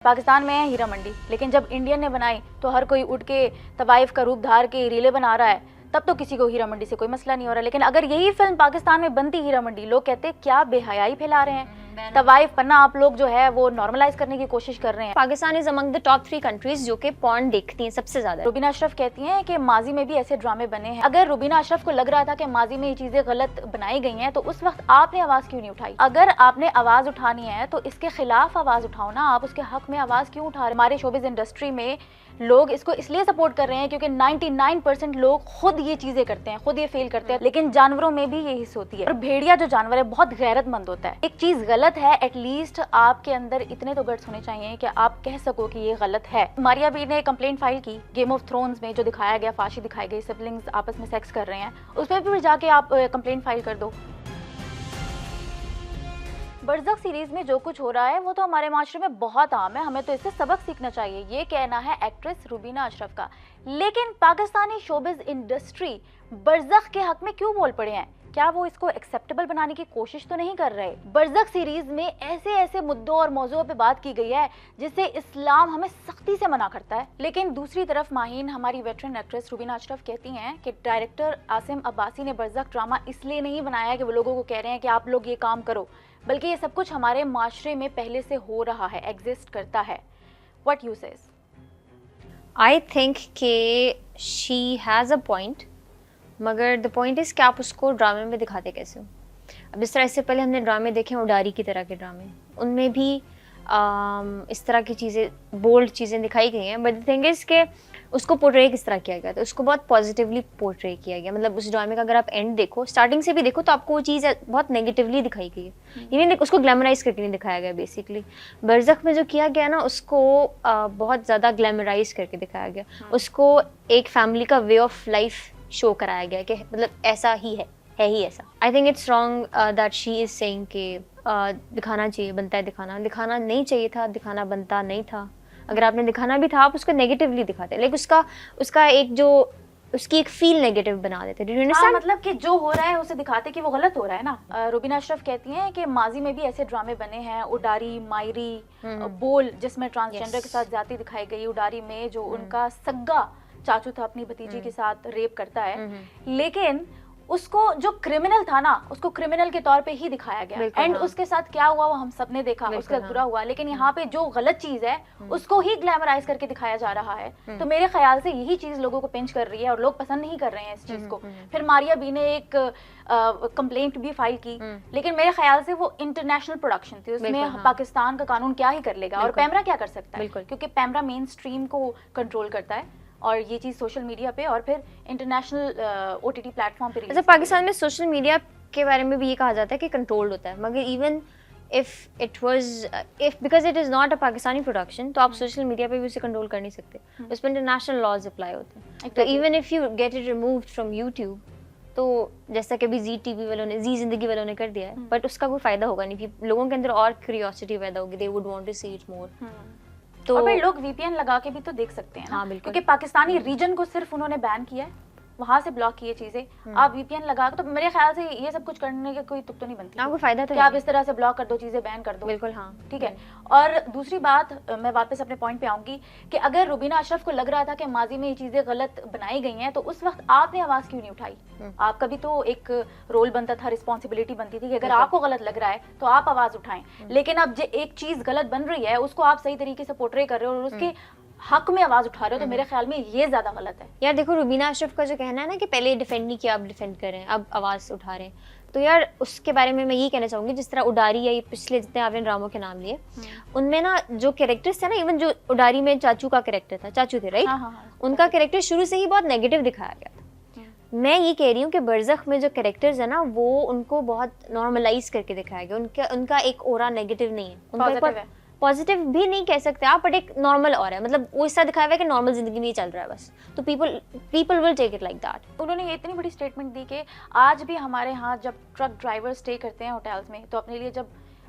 पाकिस्तान में है हीरा मंडी, लेकिन जब इंडियन ने बनाई तो हर कोई उठ के तवाइफ का रूप धार के रीले बना रहा है, तब तो किसी को हीरा मंडी से कोई मसला नहीं हो रहा। लेकिन अगर यही फिल्म पाकिस्तान में बनती हीरा मंडी, लोग कहते क्या बेहयाई फैला रहे हैं, तवाइफ पन्ना आप लोग जो है वो नॉर्मलाइज करने की कोशिश कर रहे हैं। Pakistan is among the top 3 countries जो कि पॉर्न देखती हैं सबसे ज्यादा। रुबीना अशरफ कहती हैं कि माजी में भी ऐसे ड्रामे बने हैं। अगर रुबीना अशरफ को लग रहा था कि माजी में ये चीजें गलत बनाई गई हैं, तो उस वक्त आपने आवाज क्यों नहीं उठाई? अगर आपने आवाज उठानी है तो इसके खिलाफ आवाज उठाओ ना, आप उसके हक में आवाज क्यों उठा रहे? हमारे शोबिज इंडस्ट्री में लोग इसको इसलिए सपोर्ट कर रहे हैं क्योंकि 99% लोग खुद ये चीजें करते हैं, खुद ये फेल करते हैं। लेकिन जानवरों में भी ये हिस्स होती है, और भेड़िया जो जानवर है बहुत गैरतमंद होता है। एक चीज गलत है, एटलीस्ट आपके अंदर इतने तो गट्स होने चाहिए कि आप कह सको कि ये गलत है। मारिया बी ने कंप्लेंट फाइल की गेम ऑफ थ्रोन्स में, जो दिखाया गया, फांसी दिखाई गई, सिबलिंग्स आपस में सेक्स कर रहे हैं, उस पर भी जाके आप कंप्लेंट फाइल कर दो। बरज़ख सीरीज में जो कुछ हो रहा है वो तो हमारे माशरे में बहुत आम है, हमें तो इससे सबक सीखना चाहिए, ये कहना है एक्ट्रेस रुबीना अशरफ का। लेकिन पाकिस्तानी शोबिज इंडस्ट्री बरज़ख के हक में क्यों बोल पड़े हैं? क्या वो इसको एक्सेप्टेबल बनाने की कोशिश तो नहीं कर रहे? बरज़ख सीरीज में ऐसे ऐसे मुद्दों और मौज़ूओं पे बात की गई है जिससे इस्लाम हमें सख्ती से मना करता है। लेकिन दूसरी तरफ माहीन, हमारी वेटरन एक्ट्रेस रुबीना अशरफ कहती हैं कि डायरेक्टर आसिम अब्बासी ने बरज़ख ड्रामा इसलिए नहीं बनाया कि वो लोगों को कह रहे हैं कि आप लोग ये काम करो, बल्कि ये सब कुछ हमारे माशरे में पहले से हो रहा है, एग्जिस्ट करता है। What you says? I think कि शी हैज़ अ पॉइंट, मगर द पॉइंट इज़ कि आप उसको ड्रामे में दिखाते कैसे हो। अब इस तरह से पहले हमने ड्रामे देखे हैं, उडारी की तरह के ड्रामे, उनमें भी इस तरह की चीज़ें, बोल्ड चीज़ें दिखाई गई हैं। बट द थिंग इज़ कि उसको पोर्ट्रे किस तरह किया गया था, उसको बहुत पॉजिटिवली पोर्ट्रे किया गया। मतलब उस ड्रामे का अगर आप एंड देखो, स्टार्टिंग से भी देखो, तो आपको वो चीज़ बहुत नेगेटिवली दिखाई गई है। इवन उसको ग्लैमराइज करके नहीं दिखाया गया। बेसिकली बरज़ख में जो किया गया ना, उसको बहुत ज़्यादा ग्लैमराइज करके दिखाया गया। उसको एक फैमिली का वे ऑफ लाइफ शो कराया गया कि मतलब ऐसा ही है ही ऐसा। I think it's wrong that she is saying कि दिखाना चाहिए, बनता है दिखाना नहीं चाहिए था, दिखाना बनता नहीं था। अगर आपने दिखाना भी था, आप उसको नेगेटिवली दिखाते, लाइक उसका एक जो उसकी एक फील नेगेटिव बना देते। मतलब कि जो हो रहा है उसे दिखाते कि वो गलत हो रहा है ना। रुबीना अशरफ कहती हैं कि माजी में भी ऐसे ड्रामे बने हैं, उडारी, मायरी, बोल, जिसमें ट्रांसजेंडर के साथ ज्यादती दिखाई गई। उडारी में जो उनका सग्गा चाचू था अपनी भतीजी के साथ रेप करता है, लेकिन उसको जो क्रिमिनल था ना, उसको क्रिमिनल के तौर पे ही दिखाया गया। एंड उसके साथ क्या हुआ वो हम सब ने देखा, उसके साथ बुरा हुआ। लेकिन यहाँ पे जो गलत चीज है उसको ही ग्लैमराइज करके दिखाया जा रहा है। तो मेरे ख्याल से यही चीज लोगों को पिंच कर रही है और लोग पसंद नहीं कर रहे हैं इस चीज को। फिर मारिया बी ने एक कंप्लेंट भी फाइल की, लेकिन मेरे ख्याल से वो इंटरनेशनल प्रोडक्शन थी, उसमें पाकिस्तान का कानून क्या ही कर लेगा और पैमरा क्या कर सकता है, क्योंकि पैमरा मेन स्ट्रीम को कंट्रोल करता है और ये चीज़ सोशल मीडिया पे और फिर इंटरनेशनल OTT प्लेटफॉर्म पे। अच्छा, पाकिस्तान में सोशल मीडिया के बारे में भी ये कहा जाता है कि कंट्रोल्ड होता है, मगर even if because it is not a Pakistani production, तो आप सोशल मीडिया पे भी उसे कंट्रोल कर नहीं सकते। उस पर इंटरनेशनल लॉज अप्लाई होते हैं। तो even if you get it removed from YouTube, तो जैसा कि अभी ZTV वालों ने, जी जिंदगी वालों ने कर दिया है, बट उसका कोई फायदा होगा नहीं कि लोगों के अंदर और क्यूरियोसिटी पैदा होगी, they would want to see it more. तो और फिर लोग VPN लगा के भी तो देख सकते हैं ना। क्योंकि पाकिस्तानी रीजन को सिर्फ उन्होंने बैन किया है, वहां से ब्लॉक किए चीजें। आप VPN लगा, तो मेरे ख्याल से ये सब कुछ करने के कोई तुक तो नहीं बनती। आपको फायदा तो क्या आप इस तरह से ब्लॉक कर दो, चीजें बैन कर दो। बिल्कुल, हाँ, ठीक है। और दूसरी बात, मैं वापस अपने पॉइंट पे आऊंगी कि अगर रुबीना अशरफ को लग रहा था कि माजी में ये चीजें गलत बनाई गई हैं, तो उस वक्त आपने आवाज क्यों नहीं उठाई? आपका भी तो एक रोल बनता था, रिस्पॉन्सिबिलिटी बनती थी कि अगर आपको गलत लग रहा है तो आप आवाज उठाएं। लेकिन अब जो एक चीज गलत बन रही है उसको आप सही तरीके से पोर्ट्रे कर रहे हो और उसके हक में आवाज उठा रहे हो, तो मेरे ख्याल में ये ज्यादा गलत है। यार देखो, रुबीना अशरफ का जो कहना है ना कि पहले डिफेंड नहीं किया, अब डिफेंड कर रहे हैं, अब आवाज उठा रहे हैं, तो यार उसके बारे में मैं ये कहना चाहूंगी, जिस तरह उडारी या ये पिछले जितने आपने ड्रामों के नाम लिए, उनमें ना जो कैरेक्टर्स थे ना, इवन जो उडारी में चाचू का कैरेक्टर था, चाचू थे राइट, उनका कैरेक्टर शुरू से ही बहुत नेगेटिव दिखाया गया था। मैं ये कह रही हूँ कि बरज़ख में जो कैरेक्टर्स है ना, वो उनको बहुत नॉर्मलाइज करके दिखाया गया। उनका एक ओरा नेगेटिव नहीं है, उनका पॉजिटिव भी नहीं कह सकते आप, बट एक नॉर्मल और है, मतलब वो ऐसा दिखाया हुआ है कि नॉर्मल जिंदगी में ही चल रहा है बस, तो people will take it like that. उन्होंने ये इतनी बड़ी स्टेटमेंट दी कि आज भी हमारे यहाँ जब ट्रक ड्राइवर स्टे करते हैं होटल्स में, तो अपने लिए जब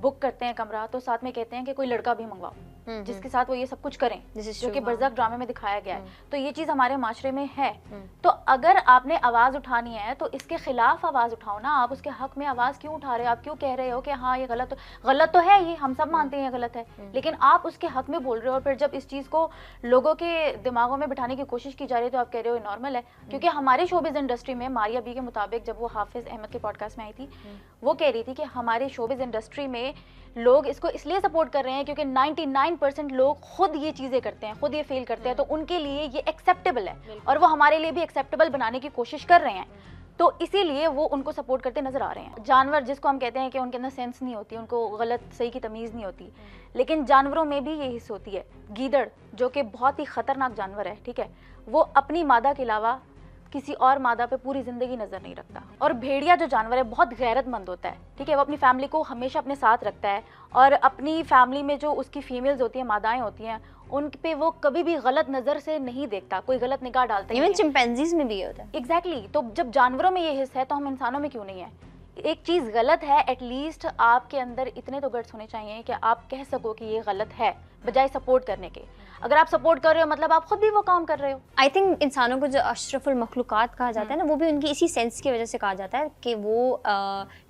बुक करते हैं कमरा, तो साथ में कहते हैं कि कोई लड़का भी मंगवाओ। जिसके साथ वो ये सब कुछ करें, This is जो true, कि हाँ। बरज़क ड्रामे में दिखाया गया है। तो ये चीज़ हमारे माशरे में है। तो अगर आपने आवाज़ उठानी है तो इसके खिलाफ आवाज़ उठाओ ना, आप उसके हक में आवाज़ क्यों उठा रहे हो? आप क्यों कह रहे हो कि हाँ ये गलत तो है, ये हम सब मानते हैं ये गलत है, लेकिन आप उसके हक में बोल रहे हो और फिर जब इस चीज़ को लोगों के दिमागों में बिठाने की कोशिश की जा रही है तो आप कह रहे हो ये नॉर्मल है। क्योंकि हमारे शोबिज़ इंडस्ट्री में मारिया बी के मुताबिक, जब वो हाफिज़ अहमद के पॉडकास्ट में आई थी, वो कह रही थी कि हमारे शोबिज़ इंडस्ट्री में लोग इसको इसलिए सपोर्ट कर रहे हैं क्योंकि 99% लोग खुद ये चीज़ें करते हैं, खुद ये फेल करते हैं, तो उनके लिए ये एक्सेप्टेबल है और वो हमारे लिए भी एक्सेप्टेबल बनाने की कोशिश कर रहे हैं, तो इसीलिए वो उनको सपोर्ट करते नजर आ रहे हैं। जानवर जिसको हम कहते हैं कि उनके अंदर सेंस नहीं होती, उनको गलत सही की तमीज़ नहीं होती, लेकिन जानवरों में भी ये हिस्स होती है। गीदड़ जो कि बहुत ही ख़तरनाक जानवर है, ठीक है, वो अपनी मादा के अलावा किसी और मादा पे पूरी ज़िंदगी नज़र नहीं रखता। और भेड़िया जो जानवर है बहुत गैरतमंद होता है, ठीक है, वो अपनी फैमिली को हमेशा अपने साथ रखता है और अपनी फैमिली में जो उसकी फीमेल्स होती हैं, मादाएं होती हैं, उन पे वो कभी भी गलत नज़र से नहीं देखता, कोई गलत निगाह डालता इवन चिंपैंजीज में भी ये होता है। एग्जैक्टली। तो जब जानवरों में ये हिस्सा है तो हम इंसानों में क्यों नहीं है? एक चीज़ गलत है, एटलीस्ट आपके अंदर इतने तो गट्स होने चाहिए कि आप कह सको कि ये गलत है, बजाय सपोर्ट करने के। अगर आप सपोर्ट कर रहे हो मतलब आप खुद भी वो काम कर रहे हो। आई थिंक इंसानों को जो अशरफुल मखलूक़ात कहा जाता है ना, वो भी उनकी इसी सेंस की वजह से कहा जाता है कि वो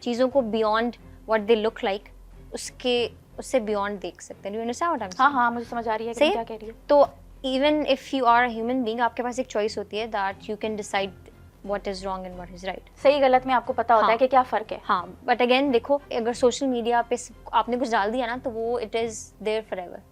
चीज़ों को beyond what they look like उससे बियॉन्ड देख सकते हैं। You understand what I am saying? हाँ, मुझे समझ आ रही है कि क्या कह रही है। तो even if you are a human being, आपके पास एक चॉइस होती है that you can decide what is wrong and what is right। सही गलत में आपको पता होता है कि क्या फ़र्क है। हाँ, बट अगेन देखो, अगर सोशल मीडिया पे आपने कुछ डाल दिया ना तो वो इट इज़ देयर फॉरएवर।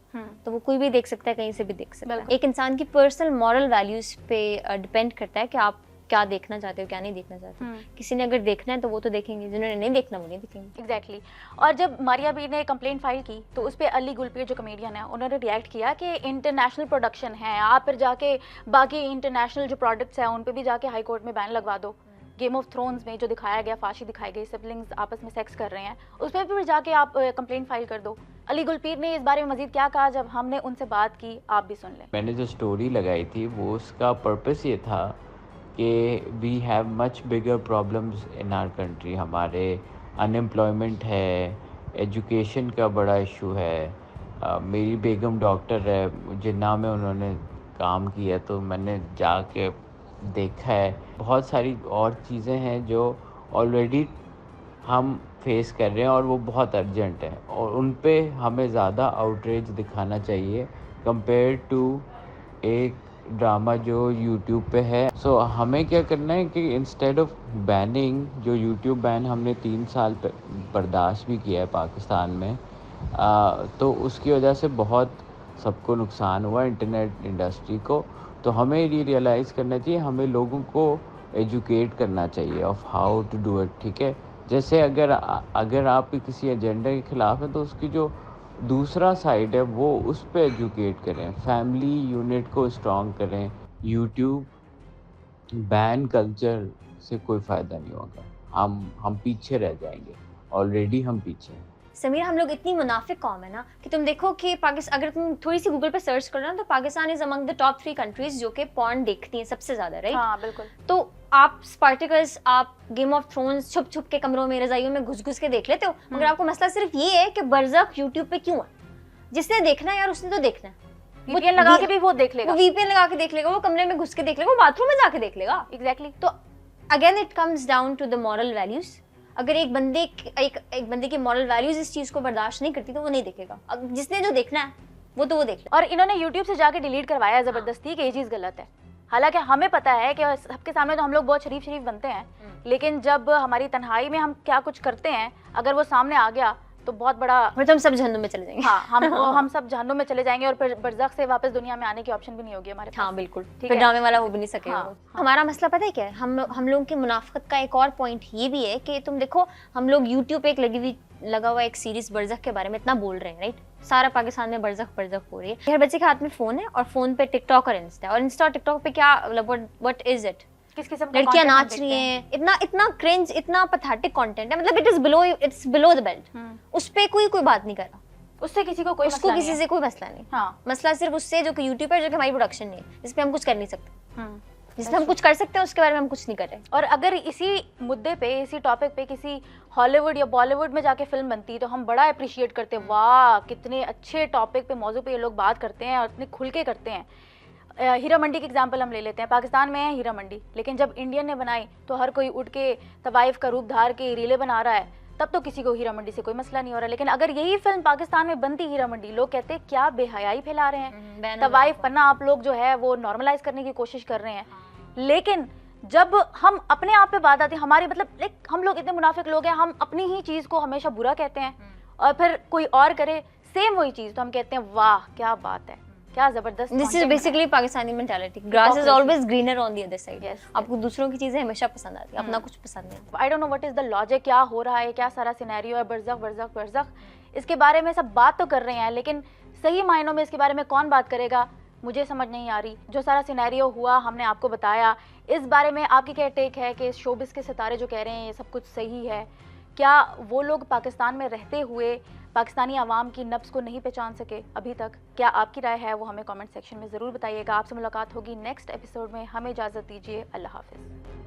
तो वो कोई भी देख सकता है, कहीं से भी देख सकता है। एक इंसान की पर्सनल मॉरल वैल्यूज़ पे डिपेंड करता है कि आप क्या देखना चाहते हो, क्या नहीं देखना चाहते हो। किसी ने अगर देखना है तो वो तो देखेंगे, जिन्होंने नहीं देखना वो नहीं देखेंगे। एग्जैक्टली। और जब मारिया बी ने कंप्लेंट फाइल की तो उस पर अली गुलपीर जो कमेडियन है उन्होंने रिएक्ट किया कि इंटरनेशनल प्रोडक्शन है, आप फिर जाके बाकी इंटरनेशनल जो प्रोडक्ट्स हैं उन पे भी जाके हाई कोर्ट में बैन लगवा दो। गेम ऑफ थ्रोन्स में जो दिखाया गया, फांसी दिखाई गई, सिबलिंग्स आपस में सेक्स कर रहे हैं, उस पर भी जाके आप कंप्लेंट फाइल कर दो। अली गुलपीर ने इस बारे में मजीद क्या कहा जब हमने उनसे बात की, आप भी सुन लें। मैंने जो स्टोरी लगाई थी वो उसका पर्पस ये था कि we have much bigger problems in our country. हमारे अनएम्प्लॉयमेंट है, एजुकेशन का बड़ा इशू है। मेरी बेगम डॉक्टर है, जिन्ना में उन्होंने काम किया, तो मैंने जाके देखा है। बहुत सारी और चीज़ें हैं जो ऑलरेडी हम फेस कर रहे हैं और वो बहुत अर्जेंट है और उन पे हमें ज़्यादा आउटरीच दिखाना चाहिए कंपेयर टू एक ड्रामा जो यूट्यूब पे है। सो हमें क्या करना है कि इंस्टेड ऑफ बैनिंग, जो यूट्यूब बैन हमने 3 साल बर्दाश्त भी किया है पाकिस्तान में, तो उसकी वजह से बहुत सबको नुकसान हुआ, इंटरनेट इंडस्ट्री को। तो हमें ये रियलाइज़ करना चाहिए, हमें लोगों को एजुकेट करना चाहिए of how to do it, ठीक है। जैसे अगर आप किसी एजेंडा के ख़िलाफ़ है तो उसकी जो दूसरा साइड है वो उस पर एजुकेट करें, फैमिली यूनिट को स्ट्रॉन्ग करें। यूट्यूब बैन कल्चर से कोई फ़ायदा नहीं होगा, हम पीछे रह जाएंगे, ऑलरेडी हम पीछे हैं। समीर, हम लोग इतनी मुनाफिक कौम है ना कि तुम देखो कि पाकिस्तान, अगर तुम थोड़ी सी गूगल पे सर्च करो ना तो Pakistan is among the top 3 countries जो कि पॉर्न देखती हैं सबसे ज्यादा, राइट? हाँ बिल्कुल। तो आप स्पार्टिकस, आप गेम ऑफ थ्रोन्स छुप छुप के कमरों में, रजाइयों में घुस घुस के देख लेते हो, मगर आपको मसला सिर्फ ये है कि बरज़क यूट्यूब पे क्यों है। जिसने देखना है यार उसने तो देखना है, वीपीएन लगा के भी वो देख लेगा, वो वीपीएन लगा के देख लेगा, वो कमरे में घुस के देख लेगा, वो बाथरूम में जाके देख लेगा। एग्जैक्टली। तो again it comes down to the moral values. अगर एक बंदे की मॉरल वैल्यूज इस चीज को बर्दाश्त नहीं करती तो वो नहीं देखेगा। अब जिसने जो देखना है वो तो वो देख ले। और इन्होंने यूट्यूब से जाके डिलीट करवाया जबरदस्ती कि ये चीज़ गलत है। हालांकि हमें पता है कि सबके सामने तो हम लोग बहुत शरीफ बनते हैं, लेकिन जब हमारी तन्हाई में हम क्या कुछ करते हैं, अगर वो सामने आ गया तो बहुत बड़ा, मतलब हम सब जहन्नुम में चले जाएंगे। हाँ, हम सब जहन्नुम में चले जाएंगे और फिर बरज़ख से वापस दुनिया में आने की ऑप्शन भी नहीं होगी हमारे पास। हाँ बिल्कुल, ठीक फिर है, ड्रामे वाला हो भी नहीं सकेगा। हाँ। हमारा मसला पता है क्या है, हम लोगों की मुनाफिकत का एक और पॉइंट ये भी है कि तुम देखो, हम लोग यूट्यूब पे एक लगा हुआ एक सीरीज बरज़ख के बारे में इतना बोल रहे हैं, राइट? सारा पाकिस्तान में बरज़ख हो रही है। हर बच्चे के हाथ में फोन है और फोन पे टिकटॉक और इंस्टा टिकटॉक पे क्या, व्हाट इज इट, किस किस्म का लड़कियां content हम नाच रही देखते हैं, इतना क्रिंज, इतना पैथेटिक कंटेंट है, मतलब इट्स बिलो द बेल्ट। उस पे कोई बात नहीं कर रहा, उससे किसी को कोई उसको मसला किसी नहीं से कोई मसला नहीं। हाँ। मसला सिर्फ उससे जो कि यूट्यूब पर, जो कि हमारी प्रोडक्शन नहीं है, जिस पे हम कुछ कर नहीं सकते। जिसमें हम कुछ कर सकते हैं उसके बारे में हम कुछ नहीं कर रहे। और अगर इसी मुद्दे पे, इसी टॉपिक पे किसी हॉलीवुड या बॉलीवुड में जाके फिल्म बनती तो हम बड़ा अप्रिशिएट करते, वाह कितने अच्छे टॉपिक पे, मौजू पे ये लोग बात करते हैं और इतने खुल के करते हैं। हीरा मंडी की एग्जांपल हम ले लेते हैं। पाकिस्तान में है हीरा मंडी, लेकिन जब इंडियन ने बनाई तो हर कोई उठ के तवाइफ का रूप धार के रीले बना रहा है, तब तो किसी को हीरा मंडी से कोई मसला नहीं हो रहा। लेकिन अगर यही फिल्म पाकिस्तान में बनती हीरा मंडी, लोग कहते क्या बेहयाई फैला रहे हैं, तवाइफ पन्ना आप लोग जो है वो नॉर्मलाइज करने की कोशिश कर रहे हैं। लेकिन जब हम अपने आप पे बात आती है, हमारी मतलब हम लोग इतने मुनाफिक लोग हैं, हम अपनी ही चीज़ को हमेशा बुरा कहते हैं और फिर कोई और करे सेम वही चीज़ तो हम कहते हैं वाह क्या बात है, क्या जबरदस्त। This is basically Pakistani mentality, grass is always greener on the other side. आपको दूसरों की चीजें हमेशा पसंद आती है, अपना कुछ पसंद नहीं। I don't know what is the logic, क्या हो रहा है, क्या सारा सिनेरियो है, बरज़ख बरज़ख बरज़ख, इसके बारे में सब बात तो कर रहे हैं, लेकिन सही मायनों में इसके बारे में कौन बात करेगा मुझे समझ नहीं आ रही। जो सारा सिनेरियो हुआ हमने आपको बताया, इस बारे में आपकी क्या टेक है कि शोबिस के सितारे जो कह रहे हैं ये सब कुछ सही है? क्या वो लोग पाकिस्तान में रहते हुए पाकिस्तानी आवाम की नब्ज़ को नहीं पहचान सके अभी तक? क्या आपकी राय है वो हमें कमेंट सेक्शन में ज़रूर बताइएगा। आपसे मुलाकात होगी नेक्स्ट एपिसोड में। हमें इजाज़त दीजिए, अल्लाह हाफ़िज़।